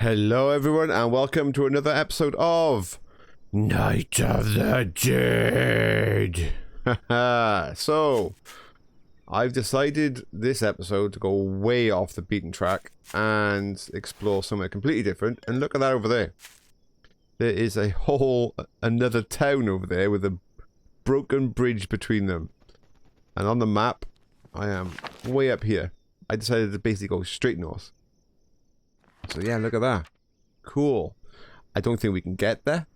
Hello everyone and welcome to another episode of Night of the Dead. So, I've decided this episode to go way off the beaten track and explore somewhere completely different. And look at that over there. There is a whole another town over there with a broken bridge between them. And on the map, I am way up here. I decided to basically go straight north. So yeah, look at that. Cool. I don't think we can get there.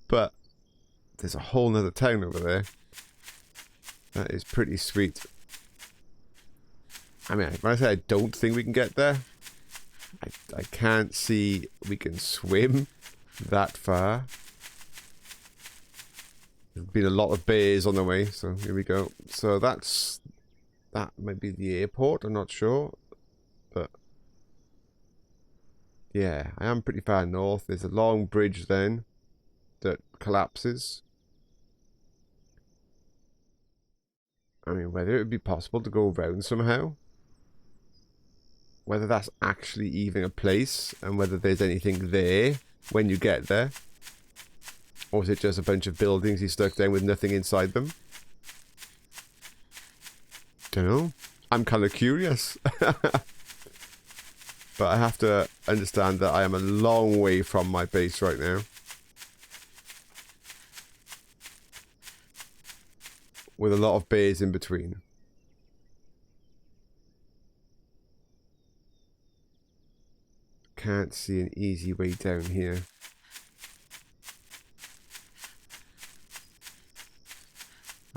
But there's a whole nother town over there. That is pretty sweet. I mean, when I say I don't think we can get there, I can't see we can swim that far. There's been a lot of bears on the way, so here we go. So that might be the airport, I'm not sure. But yeah, I am pretty far north. There's a long bridge then that collapses. I mean, whether it would be possible to go around somehow. Whether that's actually even a place, and whether there's anything there when you get there. Or is it just a bunch of buildings you stuck down with nothing inside them? Don't know. I'm kind of curious. But I have to understand that I am a long way from my base right now. With a lot of bears in between. Can't see an easy way down here.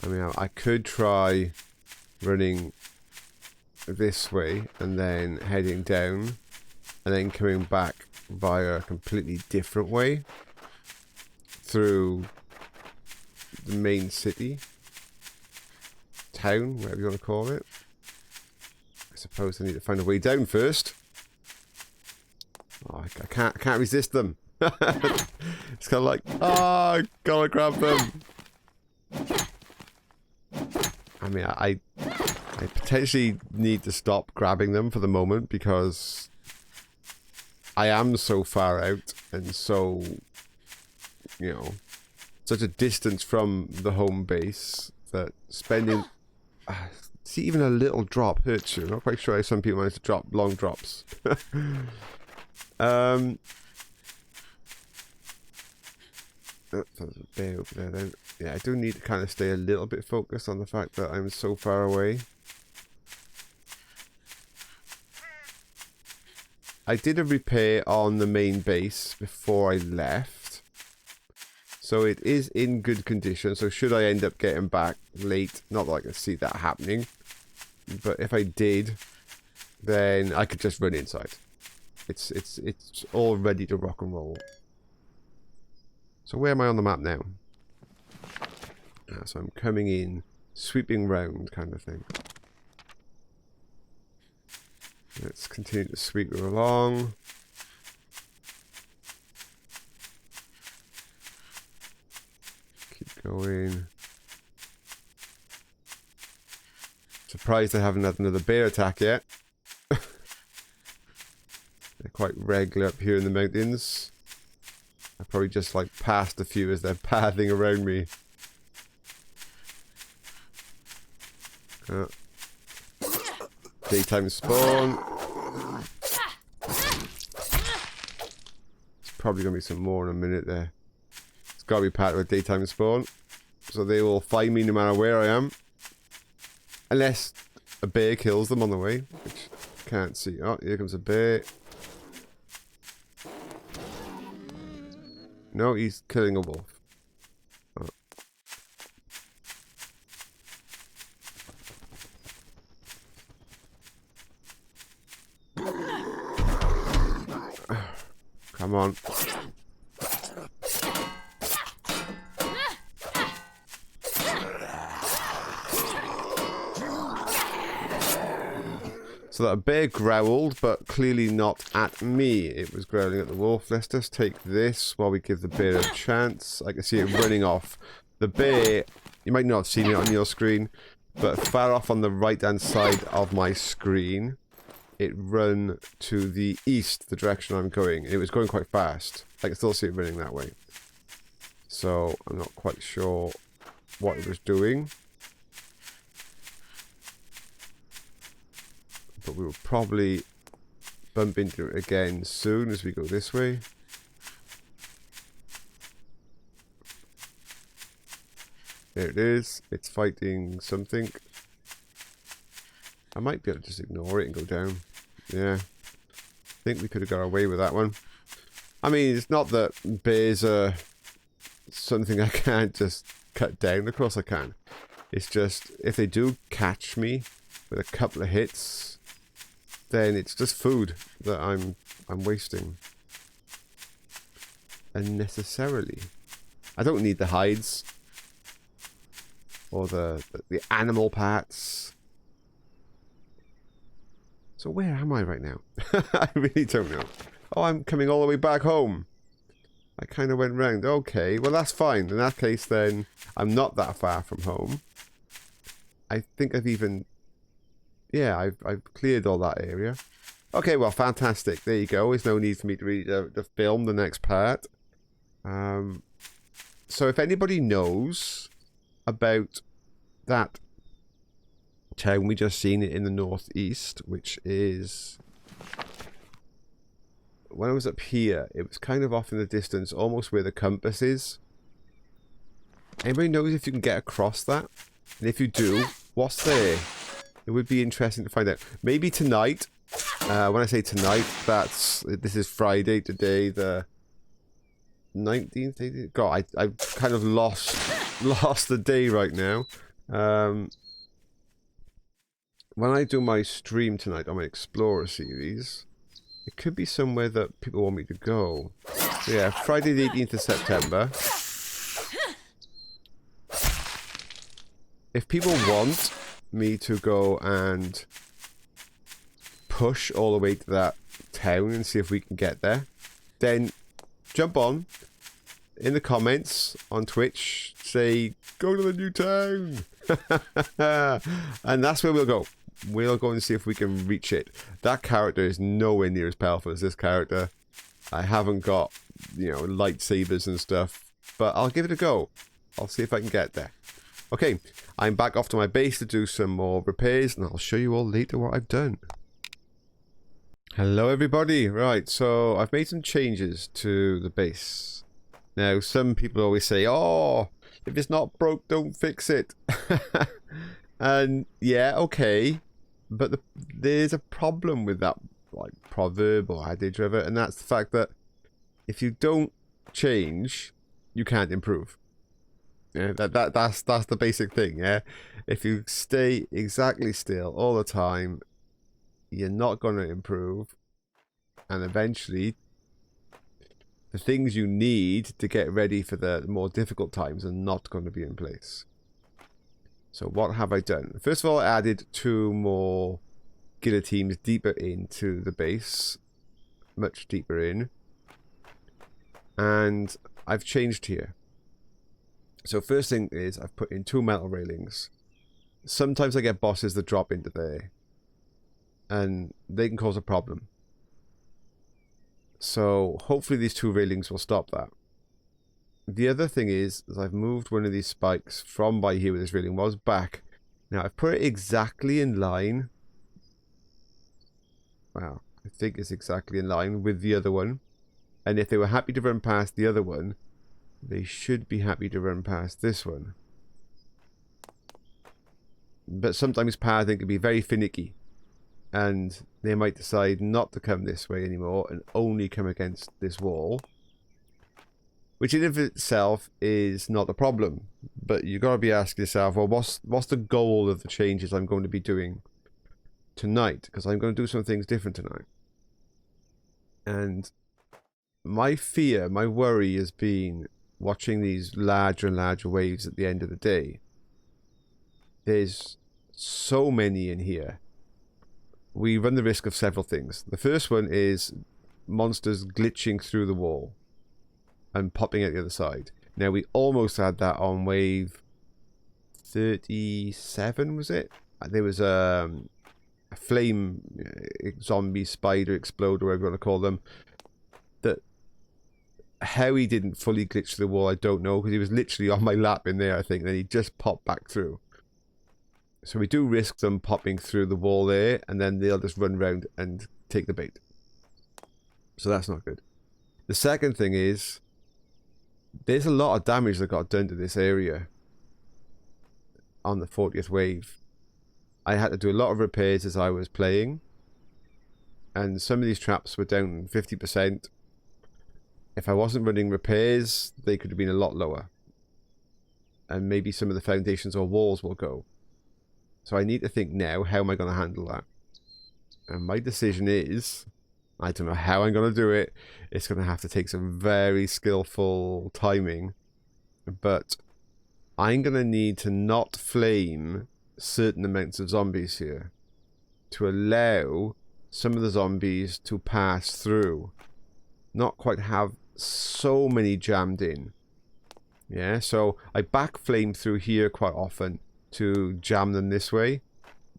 I mean, I could try running this way and then heading down. And then coming back via a completely different way through the main city, town, whatever you want to call it. I suppose I need to find a way down first. Oh, I can't resist them. It's kind of like, oh, gotta grab them. I mean, I potentially need to stop grabbing them for the moment because I am so far out and so, you know, such a distance from the home base that spending... see, even a little drop hurts you. I'm not quite sure how some people manage to drop long drops. Oh, there's a bear over there then. Yeah, I do need to kind of stay a little bit focused on the fact that I'm so far away. I did a repair on the main base before I left. So it is in good condition. So should I end up getting back late, not that I can see that happening. But if I did, then I could just run inside. It's all ready to rock and roll. So where am I on the map now? So I'm coming in, sweeping round kind of thing. Let's continue to sweep her along. Keep going. Surprised I haven't had another bear attack yet. They're quite regular up here in the mountains. I probably just like passed a few as they're pathing around me. Daytime spawn. It's probably going to be some more in a minute there. It's got to be part of a daytime spawn. So they will find me no matter where I am. Unless a bear kills them on the way. Which I can't see. Oh, here comes a bear. No, he's killing a wolf. Oh. Come on. So that bear growled, but clearly not at me. It was growling at the wolf. Let's just take this while we give the bear a chance. I can see it running off. The bear, you might not have seen it on your screen, but far off on the right-hand side of my screen it run to the east, the direction I'm going. It was going quite fast. I can still see it running that way. So I'm not quite sure what it was doing. But we will probably bump into it again soon as we go this way. There it is. It's fighting something. I might be able to just ignore it and go down. Yeah. I think we could have got away with that one. I mean, it's not that bears are something I can't just cut down. Of course I can. It's just, if they do catch me with a couple of hits, then it's just food that I'm wasting. Unnecessarily. I don't need the hides. Or the animal parts. So where am I right now? I really don't know. Oh, I'm coming all the way back home. I kind of went round. Okay, well that's fine. In that case then, I'm not that far from home. I think I've even... Yeah, I've cleared all that area. Okay, well, fantastic. There you go. There's no need for me to really to film the next part. So if anybody knows about that town we just seen it in the northeast, which is... When I was up here, it was kind of off in the distance, almost where the compass is. Anybody knows if you can get across that? And if you do, what's there? It would be interesting to find out. Maybe tonight. When I say tonight, this is Friday today, the 19th. God, I've kind of lost the day right now. When I do my stream tonight on my Explorer series, it could be somewhere that people want me to go. So yeah, Friday the 18th of September. If people want me to go and push all the way to that town and see if we can get there, then jump on in the comments on Twitch, say go to the new town. And that's where we'll go. We'll go and see if we can reach it. That character is nowhere near as powerful as this character. I haven't got, you know, lightsabers and stuff, but I'll give it a go. I'll see if I can get there. Okay, I'm back off to my base to do some more repairs, and I'll show you all later what I've done. Hello everybody. Right, so I've made some changes to the base. Now, some people always say, oh, if it's not broke, don't fix it. And yeah, okay, but there's a problem with that, like, proverb or adage of it, and that's the fact that if you don't change, you can't improve. Yeah, that's the basic thing. Yeah, if you stay exactly still all the time, you're not going to improve, and eventually the things you need to get ready for the more difficult times are not going to be in place. So what have I done? First of all, I added 2 more guillotines deeper into the base, much deeper in, and I've changed here. So first thing is I've put in 2 metal railings. Sometimes I get bosses that drop into there, and they can cause a problem. So hopefully these 2 railings will stop that. The other thing is I've moved one of these spikes from by here where this railing was back. Now I've put it exactly in line. Wow, I think it's exactly in line with the other one. And if they were happy to run past the other one, they should be happy to run past this one. But sometimes pathing can be very finicky, and they might decide not to come this way anymore and only come against this wall, which in of itself is not a problem. But you've got to be asking yourself, well, what's the goal of the changes I'm going to be doing tonight? Because I'm going to do some things different tonight. And my fear, my worry has been watching these larger and larger waves at the end of the day. There's so many in here. We run the risk of several things. The first one is monsters glitching through the wall and popping out the other side. Now, we almost had that on wave 37, was it? There was flame zombie, spider, exploder, whatever you want to call them. That how he didn't fully glitch through the wall, I don't know, because he was literally on my lap in there, I think, and then he just popped back through. So we do risk them popping through the wall there, and then they'll just run around and take the bait. So that's not good. The second thing is, there's a lot of damage that got done to this area on the 40th wave. I had to do a lot of repairs as I was playing, and some of these traps were down 50%. If I wasn't running repairs, they could have been a lot lower. And maybe some of the foundations or walls will go. So I need to think now, how am I going to handle that? And my decision is, I don't know how I'm going to do it. It's going to have to take some very skillful timing. But I'm going to need to not flame certain amounts of zombies here to allow some of the zombies to pass through. Not quite have so many jammed in. Yeah, so I back flame through here quite often to jam them this way.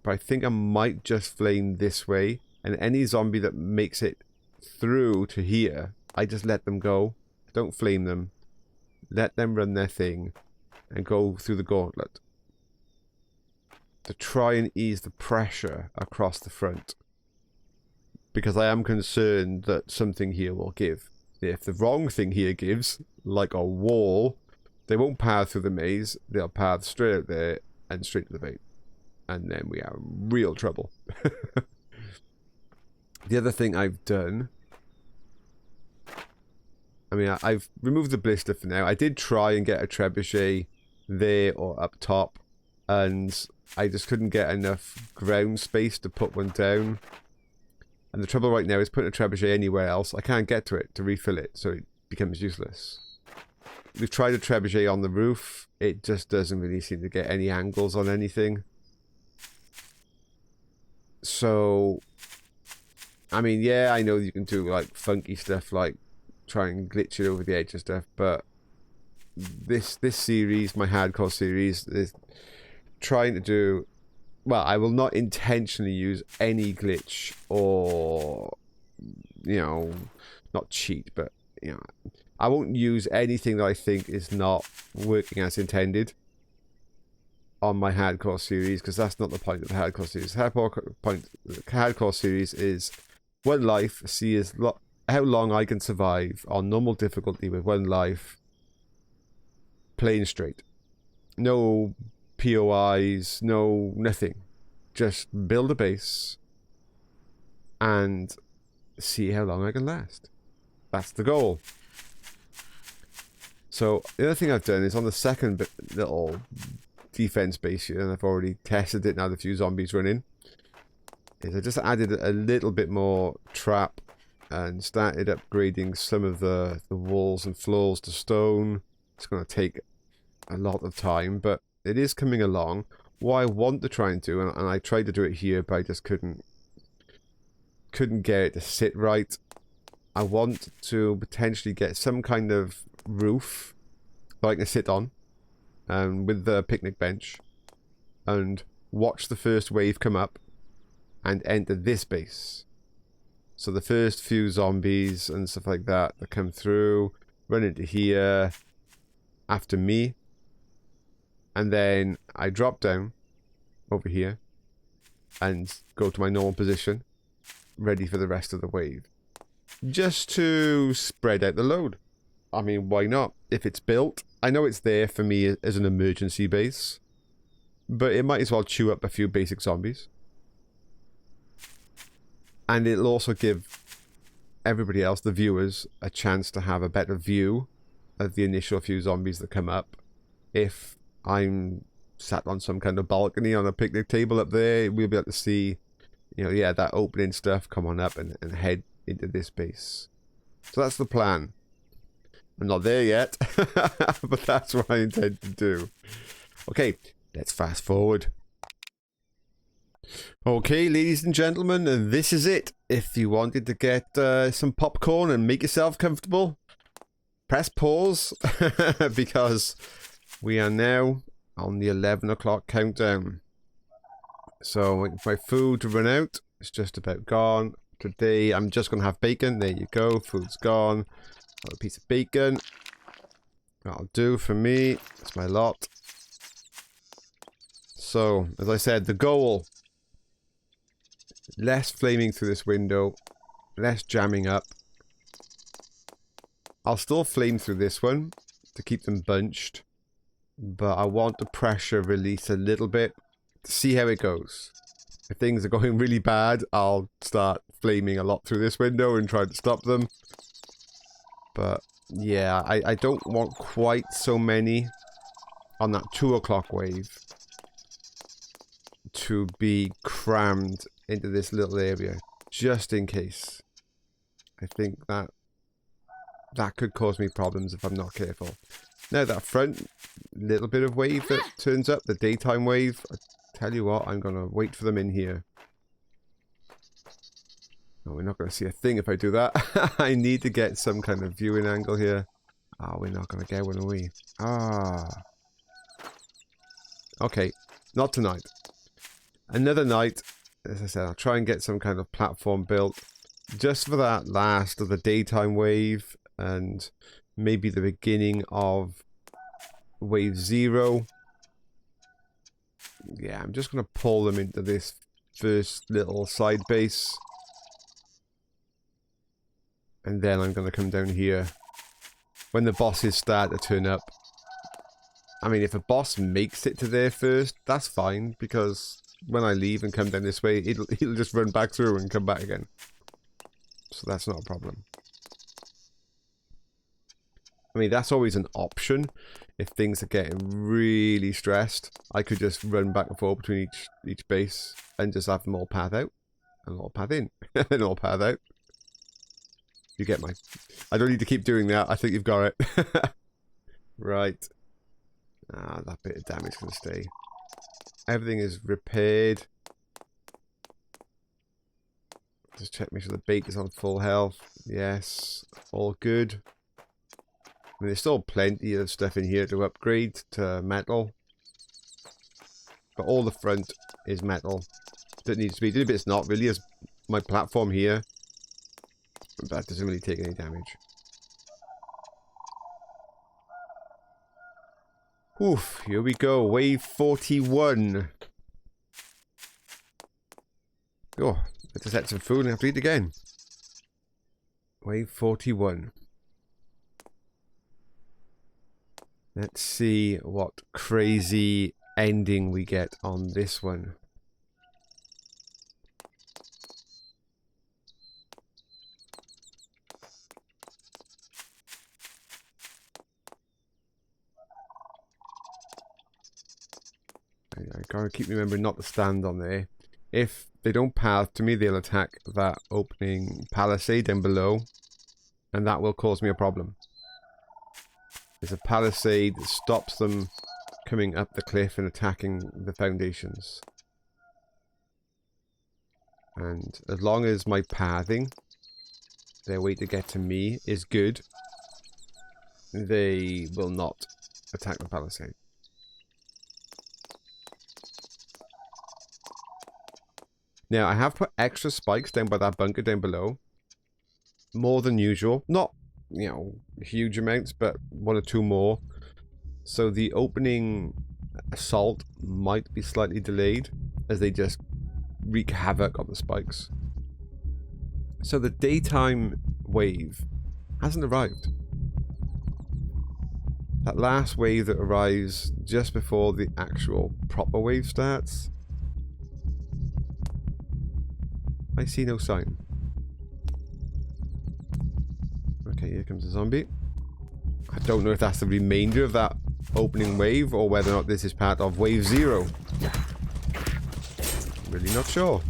But I think I might just flame this way. And any zombie that makes it through to here, I just let them go. Don't flame them. Let them run their thing and go through the gauntlet. To try and ease the pressure across the front. Because I am concerned that something here will give. If the wrong thing here gives, like a wall, they won't power through the maze. They'll power straight out there and straight to the bait. And then we are in real trouble. The other thing I've done... I mean, I've removed the blister for now. I did try and get a trebuchet there or up top. And I just couldn't get enough ground space to put one down. And the trouble right now is putting a trebuchet anywhere else. I can't get to it to refill it, so it becomes useless. We've tried a trebuchet on the roof. It just doesn't really seem to get any angles on anything. So, I mean, yeah, I know you can do like funky stuff, like try and glitch it over the edge and stuff, but this series, my hardcore series, is trying to do... Well, I will not intentionally use any glitch or, you know, not cheat, but, you know, I won't use anything that I think is not working as intended on my hardcore series, because that's not the point of the hardcore series. The hardcore series is one life, see how long I can survive on normal difficulty with one life, plain straight. No POIs, no nothing. Just build a base and see how long I can last. That's the goal. So the other thing I've done is on the second little defense base here, and I've already tested it now, the few zombies run in, is I just added a little bit more trap and started upgrading some of the walls and floors to stone. It's going to take a lot of time, but it is coming along. What I want to try and do, and I tried to do it here, but I just couldn't get it to sit right. I want to potentially get some kind of roof that I can sit on, with the picnic bench, and watch the first wave come up and enter this base. So the first few zombies and stuff like that come through, run into here after me. And then I drop down over here and go to my normal position, ready for the rest of the wave. Just to spread out the load. I mean, why not? If it's built, I know it's there for me as an emergency base, but it might as well chew up a few basic zombies. And it'll also give everybody else, the viewers, a chance to have a better view of the initial few zombies that come up. If I'm sat on some kind of balcony on a picnic table up there, we'll be able to see, you know, yeah, that opening stuff come on up and head into this base. So that's the plan. I'm not there yet, but that's what I intend to do. Okay, let's fast forward. Okay, ladies and gentlemen, this is it. If you wanted to get some popcorn and make yourself comfortable, press pause, because we are now on the 11 o'clock countdown. So waiting for my food to run out. It's just about gone. Today I'm just going to have bacon. There you go. Food's gone. Got a piece of bacon. That'll do for me. That's my lot. So, as I said, the goal. Less flaming through this window. Less jamming up. I'll still flame through this one to keep them bunched. But I want the pressure released a little bit to see how it goes. If things are going really bad, I'll start flaming a lot through this window and try to stop them. But yeah, I don't want quite so many on that 2 o'clock wave to be crammed into this little area, just in case. I think that could cause me problems if I'm not careful. Now that front little bit of wave that turns up, the daytime wave, I tell you what, I'm going to wait for them in here. No, we're not going to see a thing if I do that. I need to get some kind of viewing angle here. Ah, we're not going to get one, are we? Ah. Okay, not tonight. Another night, as I said, I'll try and get some kind of platform built. Just for that last of the daytime wave. And maybe the beginning of wave 0. Yeah, I'm just going to pull them into this first little side base. And then I'm going to come down here when the bosses start to turn up. I mean, if a boss makes it to there first, that's fine, because when I leave and come down this way, it'll just run back through and come back again. So that's not a problem. I mean, that's always an option. If things are getting really stressed, I could just run back and forth between each base and just have them all path out. And all path in. And all path out. You get my... I don't need to keep doing that. I think you've got it. Right. Ah, that bit of damage can stay. Everything is repaired. Just check, make sure the bait is on full health. Yes. All good. I mean, there's still plenty of stuff in here to upgrade to metal. But all the front is metal. That needs to be. The only bit it's not really is my platform here. That doesn't really take any damage. Oof, here we go. Wave 41. Oh, I just had some food and I have to eat again. Wave 41. Let's see what crazy ending we get on this one. I gotta keep remembering not to stand on there. If they don't path to me, they'll attack that opening palisade down below. And that will cause me a problem. There's a palisade that stops them coming up the cliff and attacking the foundations. And as long as my pathing, their way to get to me, is good, they will not attack the palisade. Now, I have put extra spikes down by that bunker down below. More than usual. Not, you know, huge amounts, but 1 or 2 more. So the opening assault might be slightly delayed as they just wreak havoc on the spikes. So the daytime wave hasn't arrived. That last wave that arrives just before the actual proper wave starts, I see no sign. Okay, here comes a zombie. I don't know if that's the remainder of that opening wave or whether or not this is part of wave 0. Really not sure.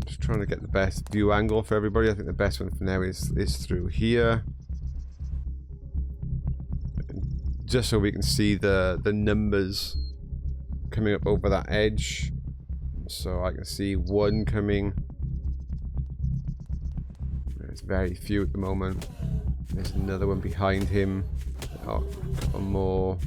Just trying to get the best view angle for everybody. I think the best one for now is through here. Just so we can see the numbers coming up over that edge. So I can see 1 coming. There's very few at the moment. There's another one behind him. Oh, a couple more.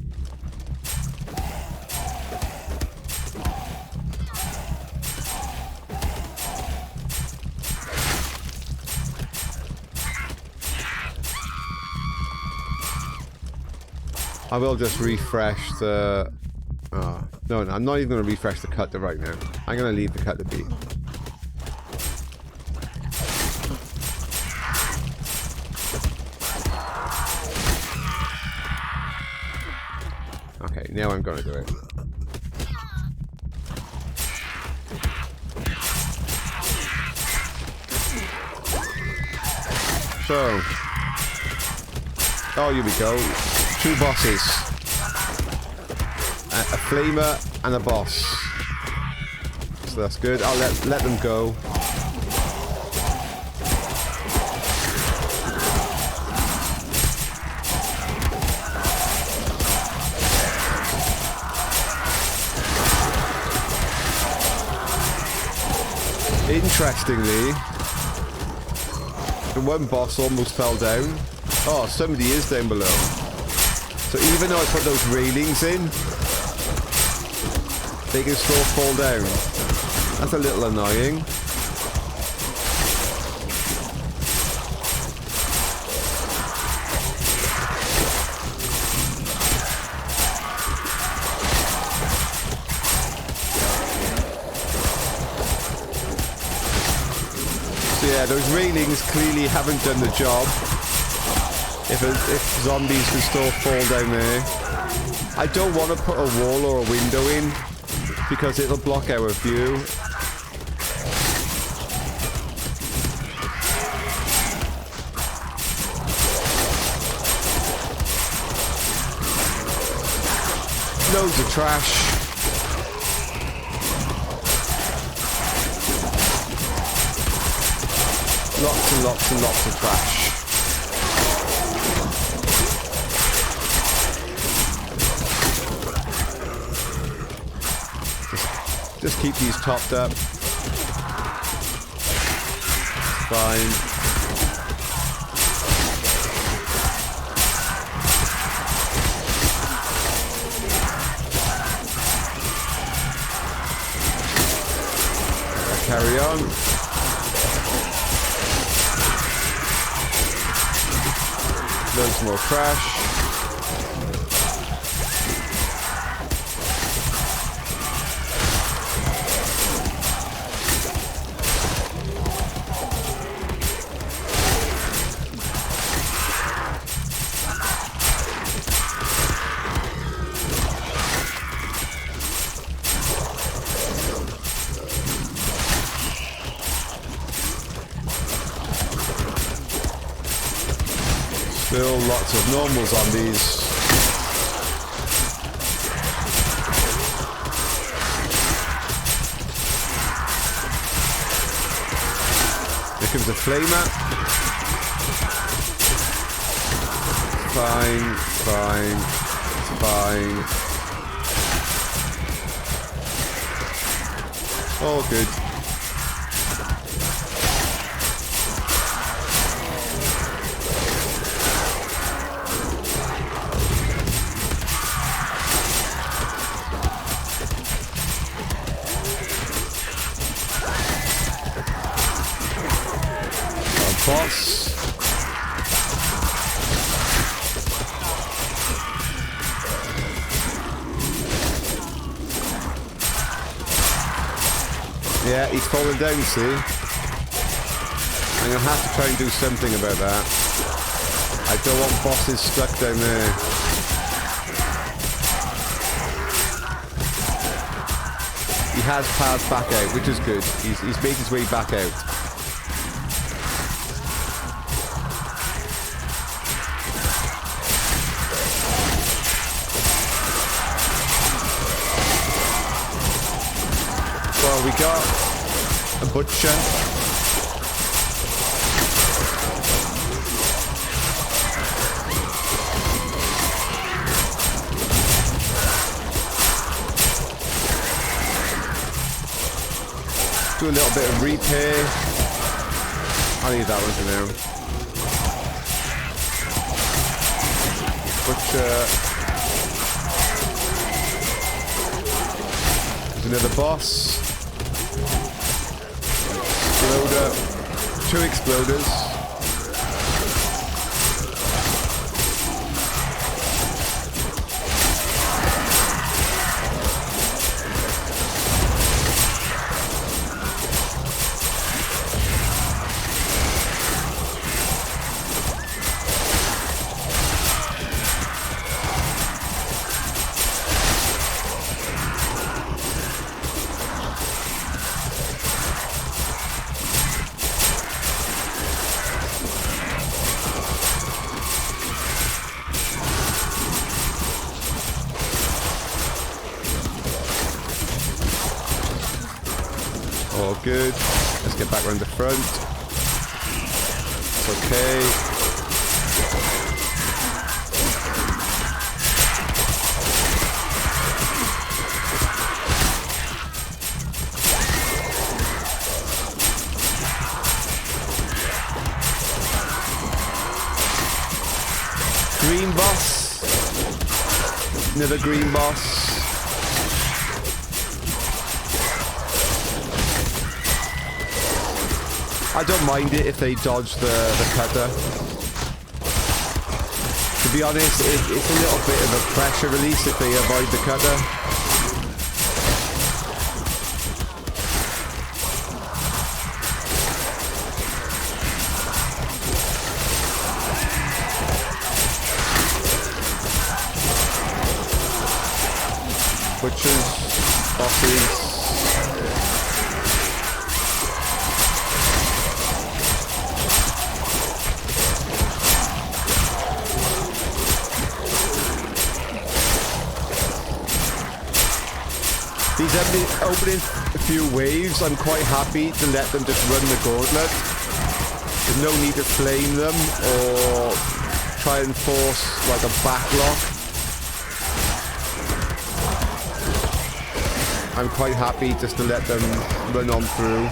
I will just refresh the... Oh, no, I'm not even going to refresh the cutter right now. I'm going to leave the cutter be. Okay, now I'm going to do it. So... Oh, here we go. 2 bosses. A flamer and a boss. So that's good. I'll let them go. Interestingly, the one boss almost fell down. Oh, somebody is down below. So even though I put those railings in, they can still fall down. That's a little annoying. So yeah, those railings clearly haven't done the job. If zombies can still fall down there. I don't want to put a wall or a window in because it'll block our view. Loads of trash. Lots and lots and lots of trash. Just keep these topped up. Fine. Carry on. Loads more trash. Still lots of normal zombies. Here comes the flamer. Fine, fine, fine. All good. Boss. Yeah, he's falling down, see? I'm gonna have to try and do something about that. I don't want bosses stuck down there. He has passed back out, which is good. He's made his way back out. We got a butcher. Do a little bit of repair. I'll leave that one for now. Butcher. There's another boss. Exploder. 2 exploders. All good. Let's get back around the front. It's okay. Green boss. Another green boss. I don't mind it if they dodge the cutter. To be honest, it's a little bit of a pressure release if they avoid the cutter. Butchers, bosses. These opening a few waves, I'm quite happy to let them just run the gauntlet. There's no need to flame them or try and force like a backlock. I'm quite happy just to let them run on through.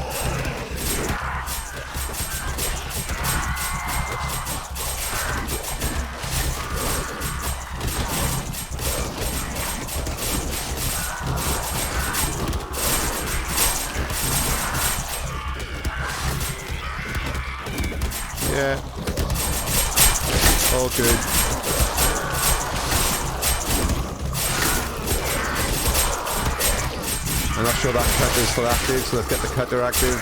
Yeah. All good. I'm not sure that cutter is still active, so let's get the cutter active.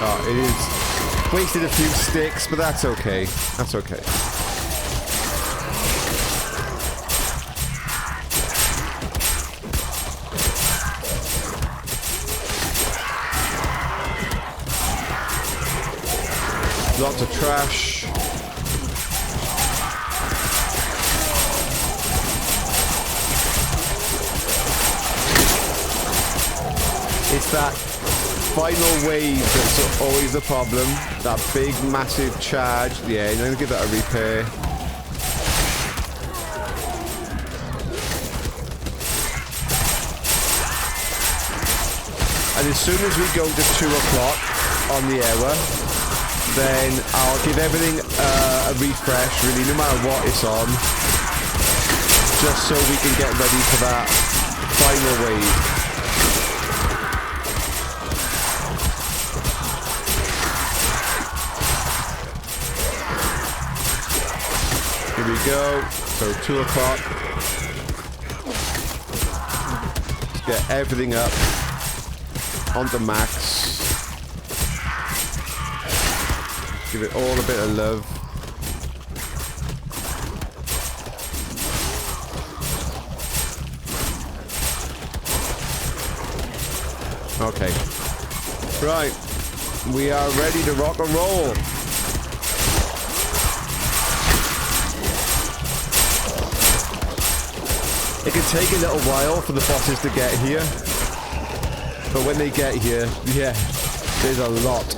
Oh, it is. Wasted a few sticks, but that's okay. That's okay. Lots of trash. It's that final wave that's always the problem. That big, massive charge. Yeah, I'm going to give that a repair. And as soon as we go to 2 o'clock on the hour, then I'll give everything a refresh, really, no matter what it's on, just so we can get ready for that final wave. Here we go. So 2 o'clock. Let's get everything up onto max. Give it all a bit of love. Okay. Right. We are ready to rock and roll. It can take a little while for the bosses to get here. But when they get here, yeah, there's a lot.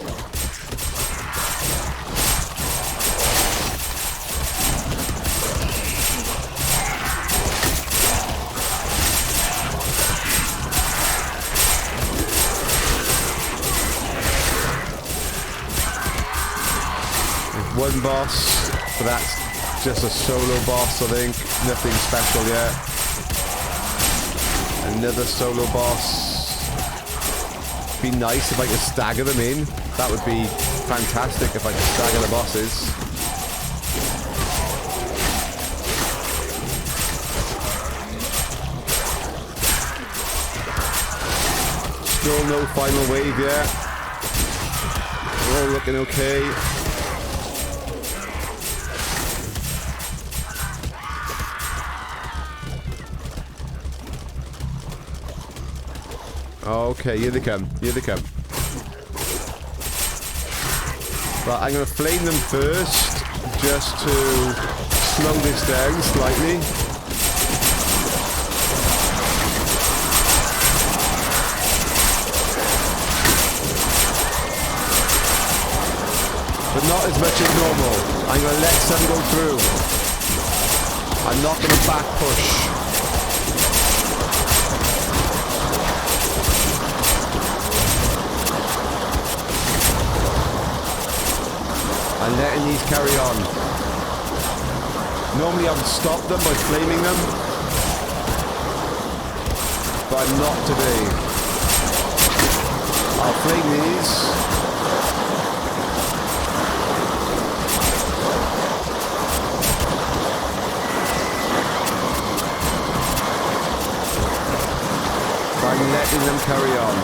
one boss, but that's just a solo boss, I think. Nothing special yet. Another solo boss. Be nice if I could stagger them in. That would be fantastic if I could stagger the bosses. Still no final wave yet. We're all looking okay. Okay, here they come. Here they come. But I'm going to flame them first, just to slow this down slightly. But not as much as normal. I'm going to let some go through. I'm not going to back push. I'm letting these carry on. Normally I would stop them by flaming them, but I'm not today. I'll flame these. But I'm letting them carry on.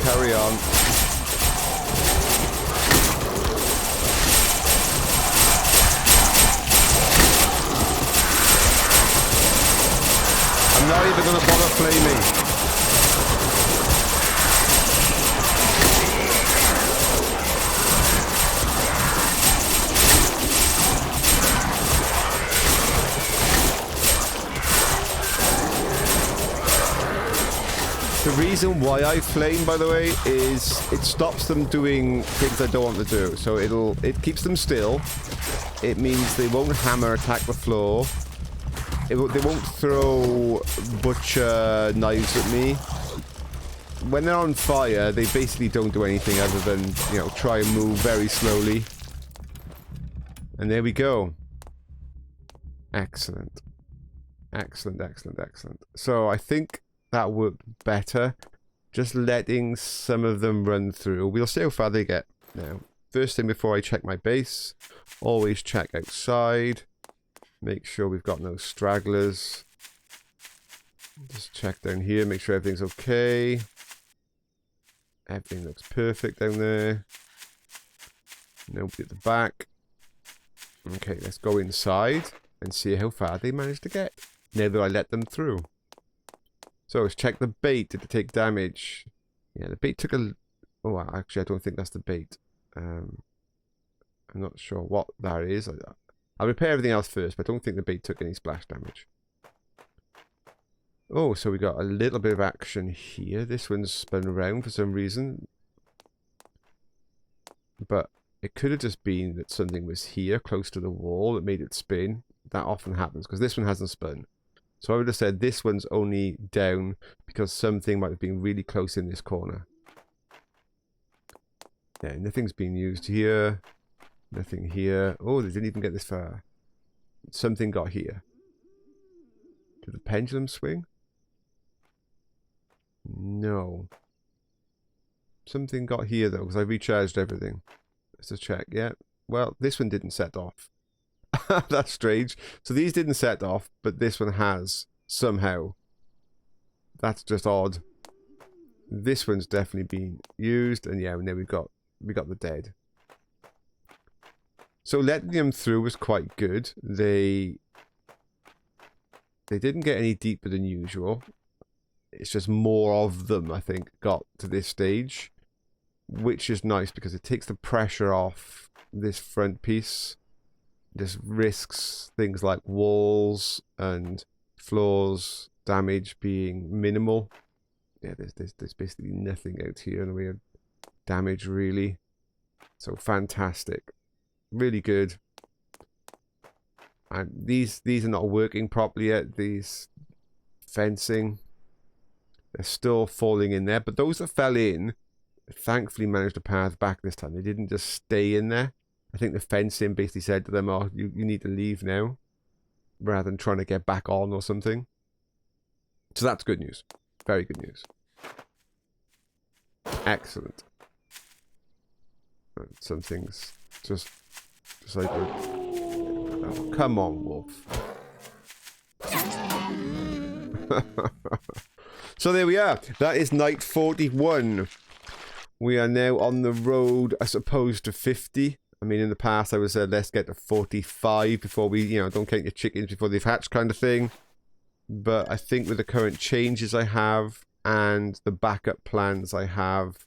Carry on. I'm not even going to bother flaming. The reason why I flame, by the way, is it stops them doing things I don't want to do. So it keeps them still. It means they won't hammer attack the floor. They won't throw butcher knives at me. When they're on fire, they basically don't do anything other than, you know, try and move very slowly. And there we go. Excellent. Excellent, excellent, excellent. So I think that worked better. Just letting some of them run through. We'll see how far they get. Now, first thing before I check my base, always check outside. Make sure we've got no stragglers. Just check down here, make sure everything's okay. Everything looks perfect down there. Nobody at the back. Okay, let's go inside and see how far they managed to get. Now that I let them through. So let's check the bait. Did it take damage? Yeah, the bait took a... Oh, actually, I don't think that's the bait. I'm not sure what that is. I'll repair everything else first, but I don't think the bait took any splash damage. Oh, so we got a little bit of action here. This one's spun around for some reason. But it could have just been that something was here, close to the wall, that made it spin. That often happens, because this one hasn't spun. So I would have said this one's only down because something might have been really close in this corner. Yeah, nothing's being used here. Nothing here. Oh, they didn't even get this far. Something got here. Did the pendulum swing? No. Something got here, though, because I recharged everything. Let's just check. Yeah. Well, this one didn't set off. That's strange. So these didn't set off, but this one has, somehow. That's just odd. This one's definitely been used, and yeah, and then we got the dead. So letting them through was quite good. They didn't get any deeper than usual. It's just more of them, I think, got to this stage, which is nice because it takes the pressure off this front piece. This risks things like walls and floors damage being minimal. Yeah, there's basically nothing out here in the way of damage, really. So fantastic. Really good. And these are not working properly yet. These fencing, they're still falling in there. But those that fell in, thankfully managed to path back this time. They didn't just stay in there. I think the fencing basically said to them, oh, you need to leave now, rather than trying to get back on or something. So that's good news. Very good news. Excellent. Some things just like... Oh, come on, wolf. So there we are. That is night 41. We are now on the road, I suppose, to 50. I mean, in the past, I was let's get to 45 before we, you know, don't count your chickens before they've hatched kind of thing. But I think with the current changes I have and the backup plans I have,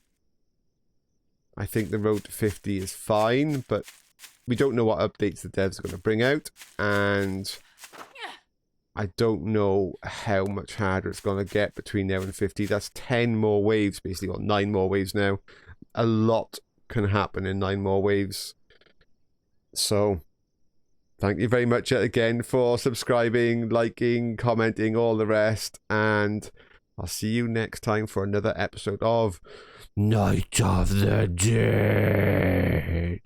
I think the road to 50 is fine. But we don't know what updates the devs are going to bring out. And I don't know how much harder it's going to get between now and 50. That's 10 more waves, basically, or 9 more waves now. A lot can happen in 9 more waves. So, thank you very much yet again for subscribing, liking, commenting, all the rest. And I'll see you next time for another episode of Night of the Dead.